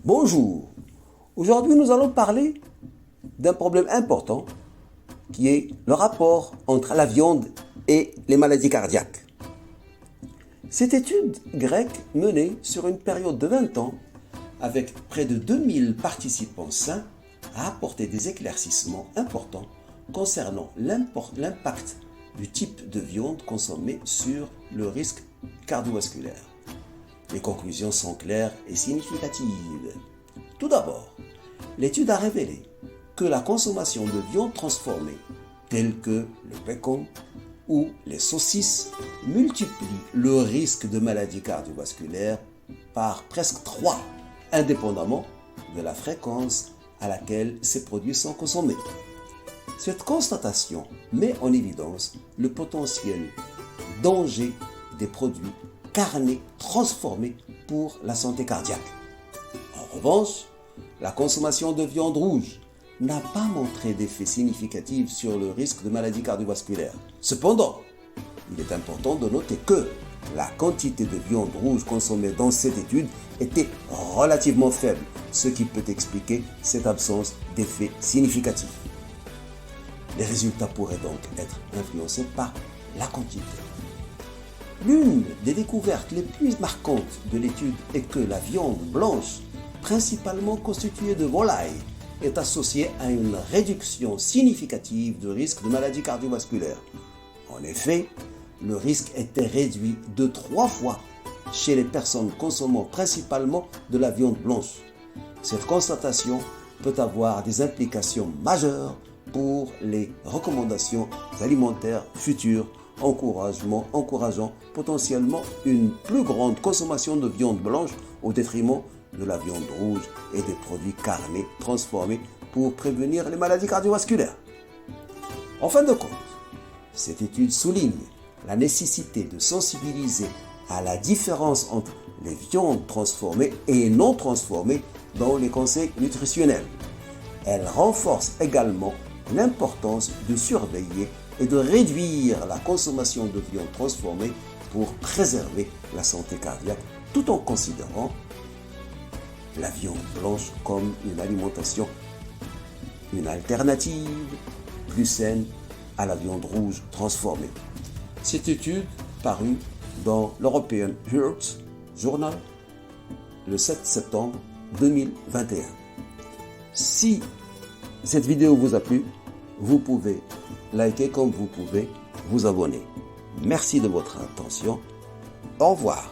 Bonjour, aujourd'hui nous allons parler d'un problème important qui est le rapport entre la viande et les maladies cardiaques. Cette étude grecque menée sur une période de 20 ans avec près de 2000 participants sains a apporté des éclaircissements importants concernant l'impact du type de viande consommée sur le risque cardiovasculaire. Les conclusions sont claires et significatives. Tout d'abord, l'étude a révélé que la consommation de viande transformée, telle que le bacon ou les saucisses, multiplie le risque de maladies cardiovasculaires par presque 3, indépendamment de la fréquence à laquelle ces produits sont consommés. Cette constatation met en évidence le potentiel danger des produits carnés transformés pour la santé cardiaque. En revanche, la consommation de viande rouge n'a pas montré d'effet significatif sur le risque de maladie cardiovasculaire. Cependant, il est important de noter que la quantité de viande rouge consommée dans cette étude était relativement faible, ce qui peut expliquer cette absence d'effet significatif. Les résultats pourraient donc être influencés par la quantité. L'une des découvertes les plus marquantes de l'étude est que la viande blanche, principalement constituée de volaille, est associée à une réduction significative du risque de maladie cardiovasculaire. En effet, le risque était réduit de 3 fois chez les personnes consommant principalement de la viande blanche. Cette constatation peut avoir des implications majeures pour les recommandations alimentaires futures, encourageant potentiellement une plus grande consommation de viande blanche au détriment de la viande rouge et des produits carnés transformés pour prévenir les maladies cardiovasculaires. En fin de compte, cette étude souligne la nécessité de sensibiliser à la différence entre les viandes transformées et non transformées dans les conseils nutritionnels. Elle renforce également l'importance de surveiller et de réduire la consommation de viande transformée pour préserver la santé cardiaque tout en considérant la viande blanche comme une alimentation, une alternative plus saine à la viande rouge transformée. Cette étude parue dans l'European Heart Journal le 7 septembre 2021. Si cette vidéo vous a plu, vous pouvez liker comme vous pouvez vous abonner. Merci de votre attention. Au revoir.